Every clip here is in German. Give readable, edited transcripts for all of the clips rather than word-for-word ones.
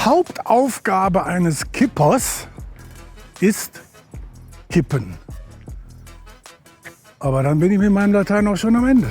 Hauptaufgabe eines Kippers ist Kippen. Aber dann bin ich mit meinem Latein auch schon am Ende.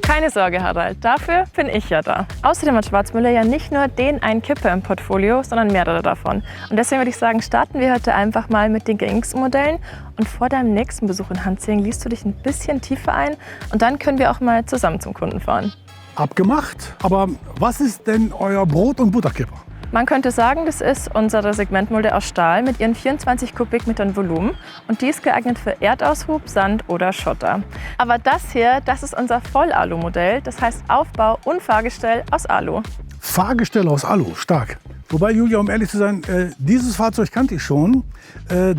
Keine Sorge, Harald, dafür bin ich ja da. Außerdem hat Schwarzmüller ja nicht nur den einen Kipper im Portfolio, sondern mehrere davon. Und deswegen würde ich sagen, starten wir heute einfach mal mit den gängigsten Modellen. Und vor deinem nächsten Besuch in Hantzing liest du dich ein bisschen tiefer ein und dann können wir auch mal zusammen zum Kunden fahren. Abgemacht. Aber was ist denn euer Brot- und Butterkipper? Man könnte sagen, das ist unsere Segmentmulde aus Stahl mit ihren 24 Kubikmetern Volumen und die ist geeignet für Erdaushub, Sand oder Schotter. Aber das hier, das ist unser Voll-Alu-Modell, das heißt Aufbau und Fahrgestell aus Alu. Fahrgestell aus Alu, stark. Wobei, Julia, um ehrlich zu sein, dieses Fahrzeug kannte ich schon.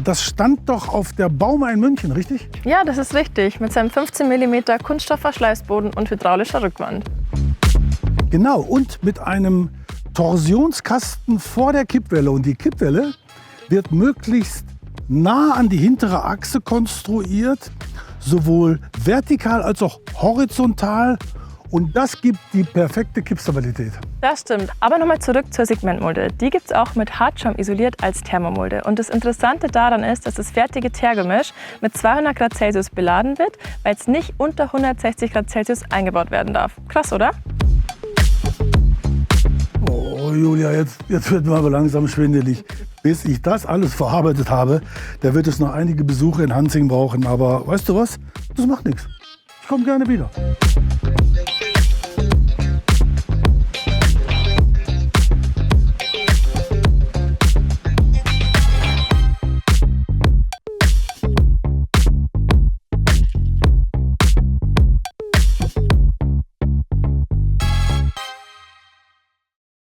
Das stand doch auf der Bauma in München, richtig? Ja, das ist richtig, mit seinem 15 mm Kunststoffverschleißboden und hydraulischer Rückwand. Genau, und mit einem Torsionskasten vor der Kippwelle. Und die Kippwelle wird möglichst nah an die hintere Achse konstruiert, sowohl vertikal als auch horizontal. Und das gibt die perfekte Kippstabilität. Das stimmt. Aber nochmal zurück zur Segmentmulde. Die gibt es auch mit Hartschaum isoliert als Thermomulde. Und das Interessante daran ist, dass das fertige Teergemisch mit 200 Grad Celsius beladen wird, weil es nicht unter 160 Grad Celsius eingebaut werden darf. Krass, oder? Oh, Julia, jetzt wird mir aber langsam schwindelig. Bis ich das alles verarbeitet habe, da wird es noch einige Besuche in Hantzing brauchen. Aber weißt du was? Das macht nichts. Ich komme gerne wieder.